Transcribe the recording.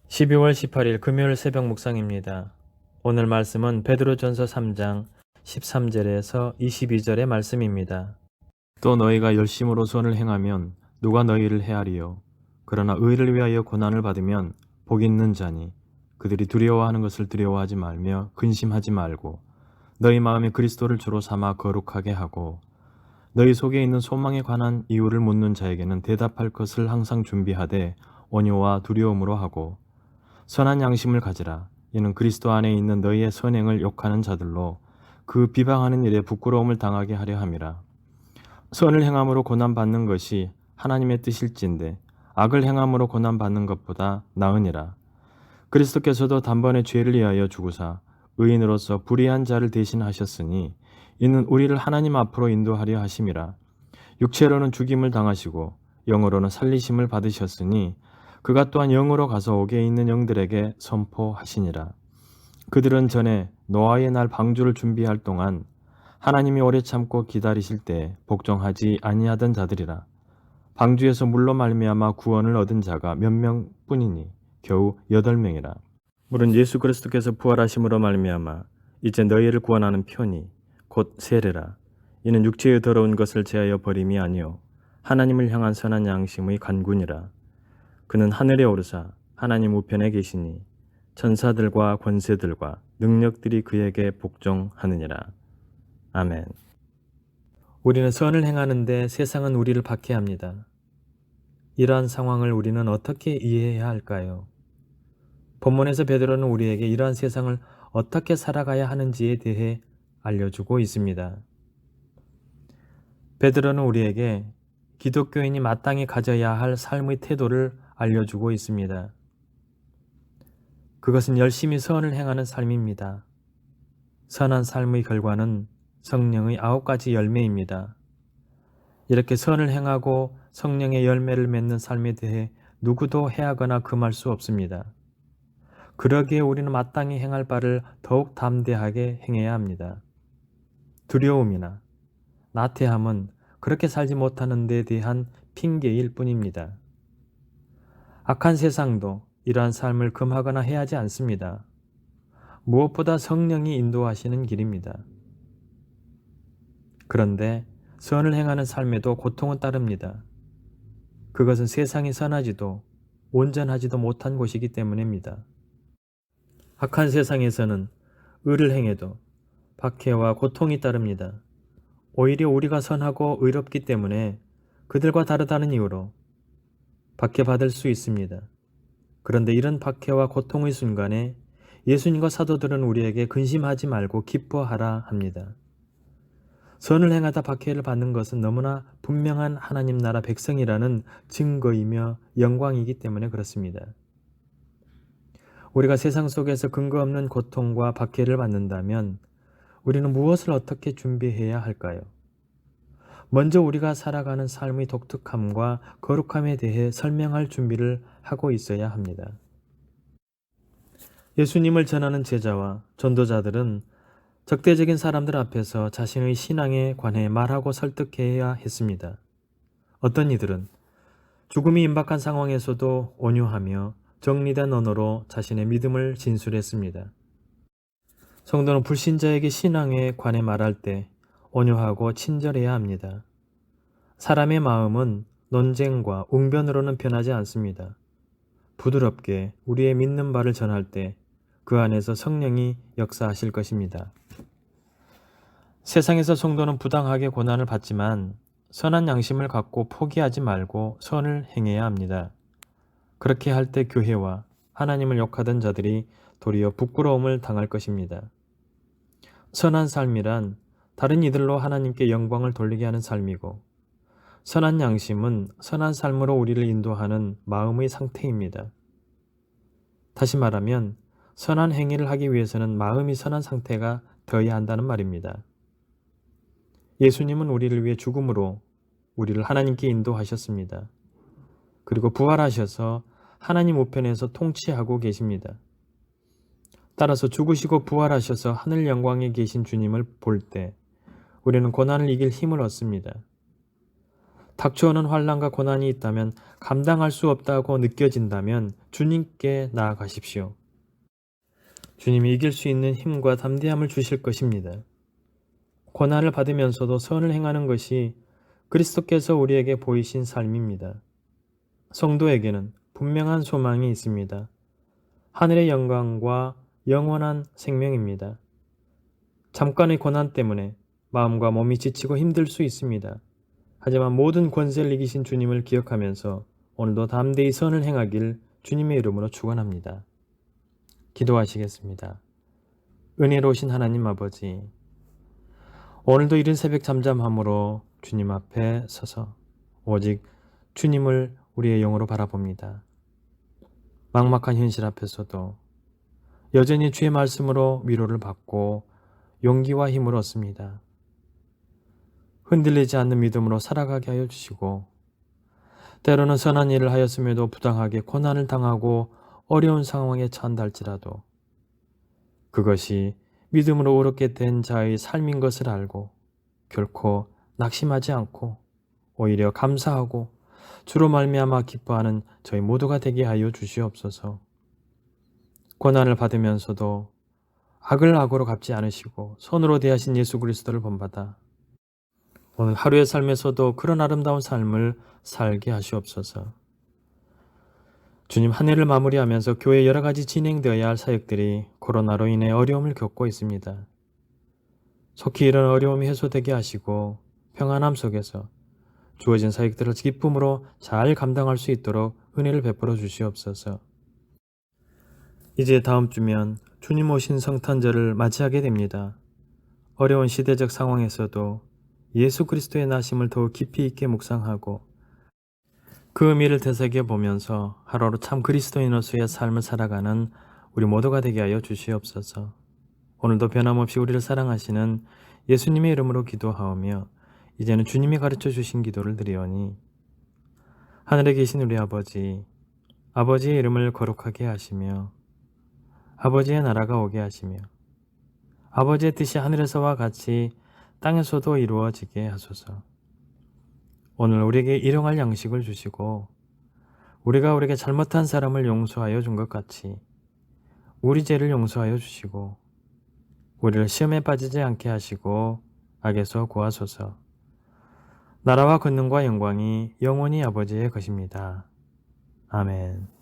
12월 18일 금요일 새벽 묵상입니다. 오늘 말씀은 베드로전서 3장 13절에서 22절의 말씀입니다. 또 너희가 열심으로 선을 행하면 누가 너희를 해하리요. 그러나 의를 위하여 고난을 받으면 복 있는 자니 그들이 두려워하는 것을 두려워하지 말며 근심하지 말고 너희 마음에 그리스도를 주로 삼아 거룩하게 하고 너희 속에 있는 소망에 관한 이유를 묻는 자에게는 대답할 것을 항상 준비하되 온유와 두려움으로 하고 선한 양심을 가지라. 이는 그리스도 안에 있는 너희의 선행을 욕하는 자들로 그 비방하는 일에 부끄러움을 당하게 하려 함이라. 선을 행함으로 고난받는 것이 하나님의 뜻일진데 악을 행함으로 고난받는 것보다 나으니라. 그리스도께서도 단번에 죄를 위하여 죽으사 의인으로서 불의한 자를 대신하셨으니 이는 우리를 하나님 앞으로 인도하려 하심이라. 육체로는 죽임을 당하시고 영으로는 살리심을 받으셨으니 그가 또한 영으로 가서 옥에 있는 영들에게 선포하시니라. 그들은 전에 노아의 날 방주를 준비할 동안 하나님이 오래 참고 기다리실 때 복종하지 아니하던 자들이라. 방주에서 물로 말미암아 구원을 얻은 자가 몇 명뿐이니 겨우 8명이라. 물은 예수 그리스도께서 부활하심으로 말미암아 이제 너희를 구원하는 편이 곧 세례라. 이는 육체의 더러운 것을 제하여 버림이 아니요 하나님을 향한 선한 양심의 간군이라. 그는 하늘에 오르사 하나님 우편에 계시니 천사들과 권세들과 능력들이 그에게 복종하느니라. 아멘. 우리는 선을 행하는데 세상은 우리를 박해합니다. 이러한 상황을 우리는 어떻게 이해해야 할까요? 본문에서 베드로는 우리에게 이러한 세상을 어떻게 살아가야 하는지에 대해 알려주고 있습니다. 베드로는 우리에게 기독교인이 마땅히 가져야 할 삶의 태도를 알려주고 있습니다. 그것은 열심히 선을 행하는 삶입니다. 선한 삶의 결과는 성령의 9가지 열매입니다. 이렇게 선을 행하고 성령의 열매를 맺는 삶에 대해 누구도 해하거나 금할 수 없습니다. 그러기에 우리는 마땅히 행할 바를 더욱 담대하게 행해야 합니다. 두려움이나 나태함은 그렇게 살지 못하는 데 대한 핑계일 뿐입니다. 악한 세상도 이러한 삶을 금하거나 해하지 않습니다. 무엇보다 성령이 인도하시는 길입니다. 그런데 선을 행하는 삶에도 고통은 따릅니다. 그것은 세상이 선하지도 온전하지도 못한 곳이기 때문입니다. 악한 세상에서는 의를 행해도 박해와 고통이 따릅니다. 오히려 우리가 선하고 의롭기 때문에 그들과 다르다는 이유로 박해받을 수 있습니다. 그런데 이런 박해와 고통의 순간에 예수님과 사도들은 우리에게 근심하지 말고 기뻐하라 합니다. 선을 행하다 박해를 받는 것은 너무나 분명한 하나님 나라 백성이라는 증거이며 영광이기 때문에 그렇습니다. 우리가 세상 속에서 근거 없는 고통과 박해를 받는다면 우리는 무엇을 어떻게 준비해야 할까요? 먼저 우리가 살아가는 삶의 독특함과 거룩함에 대해 설명할 준비를 하고 있어야 합니다. 예수님을 전하는 제자와 전도자들은 적대적인 사람들 앞에서 자신의 신앙에 관해 말하고 설득해야 했습니다. 어떤 이들은 죽음이 임박한 상황에서도 온유하며 정리된 언어로 자신의 믿음을 진술했습니다. 성도는 불신자에게 신앙에 관해 말할 때 온유하고 친절해야 합니다. 사람의 마음은 논쟁과 웅변으로는 변하지 않습니다. 부드럽게 우리의 믿는 바를 전할 때 그 안에서 성령이 역사하실 것입니다. 세상에서 성도는 부당하게 고난을 받지만 선한 양심을 갖고 포기하지 말고 선을 행해야 합니다. 그렇게 할 때 교회와 하나님을 욕하던 자들이 도리어 부끄러움을 당할 것입니다. 선한 삶이란 다른 이들로 하나님께 영광을 돌리게 하는 삶이고 선한 양심은 선한 삶으로 우리를 인도하는 마음의 상태입니다. 다시 말하면 선한 행위를 하기 위해서는 마음이 선한 상태가 되어야 한다는 말입니다. 예수님은 우리를 위해 죽음으로 우리를 하나님께 인도하셨습니다. 그리고 부활하셔서 하나님 우편에서 통치하고 계십니다. 따라서 죽으시고 부활하셔서 하늘 영광에 계신 주님을 볼 때 우리는 고난을 이길 힘을 얻습니다. 닥쳐오는 환난과 고난이 있다면 감당할 수 없다고 느껴진다면 주님께 나아가십시오. 주님이 이길 수 있는 힘과 담대함을 주실 것입니다. 고난을 받으면서도 선을 행하는 것이 그리스도께서 우리에게 보이신 삶입니다. 성도에게는 분명한 소망이 있습니다. 하늘의 영광과 영원한 생명입니다. 잠깐의 고난 때문에 마음과 몸이 지치고 힘들 수 있습니다. 하지만 모든 권세를 이기신 주님을 기억하면서 오늘도 담대히 선을 행하길 주님의 이름으로 축원합니다. 기도하시겠습니다. 은혜로우신 하나님 아버지, 오늘도 이른 새벽 잠잠함으로 주님 앞에 서서 오직 주님을 우리의 영으로 바라봅니다. 막막한 현실 앞에서도 여전히 주의 말씀으로 위로를 받고 용기와 힘을 얻습니다. 흔들리지 않는 믿음으로 살아가게 하여 주시고, 때로는 선한 일을 하였음에도 부당하게 고난을 당하고 어려운 상황에 처한다 할지라도 그것이 믿음으로 옳게 된 자의 삶인 것을 알고 결코 낙심하지 않고 오히려 감사하고 주로 말미암아 기뻐하는 저희 모두가 되게 하여 주시옵소서. 고난을 받으면서도 악을 악으로 갚지 않으시고 선으로 대하신 예수 그리스도를 본받아 오늘 하루의 삶에서도 그런 아름다운 삶을 살게 하시옵소서. 주님, 한 해를 마무리하면서 교회 여러 가지 진행되어야 할 사역들이 코로나로 인해 어려움을 겪고 있습니다. 속히 이런 어려움이 해소되게 하시고 평안함 속에서 주어진 사역들을 기쁨으로 잘 감당할 수 있도록 은혜를 베풀어 주시옵소서. 이제 다음 주면 주님 오신 성탄절을 맞이하게 됩니다. 어려운 시대적 상황에서도 예수 그리스도의 나심을 더욱 깊이 있게 묵상하고 그 의미를 되새겨 보면서 하루하루 참 그리스도인으로서의 삶을 살아가는 우리 모두가 되게 하여 주시옵소서. 오늘도 변함없이 우리를 사랑하시는 예수님의 이름으로 기도하오며 이제는 주님이 가르쳐 주신 기도를 드리오니, 하늘에 계신 우리 아버지, 아버지의 이름을 거룩하게 하시며 아버지의 나라가 오게 하시며 아버지의 뜻이 하늘에서와 같이 땅에서도 이루어지게 하소서. 오늘 우리에게 일용할 양식을 주시고 우리가 우리에게 잘못한 사람을 용서하여 준 것 같이 우리 죄를 용서하여 주시고 우리를 시험에 빠지지 않게 하시고 악에서 구하소서. 나라와 권능과 영광이 영원히 아버지의 것입니다. 아멘.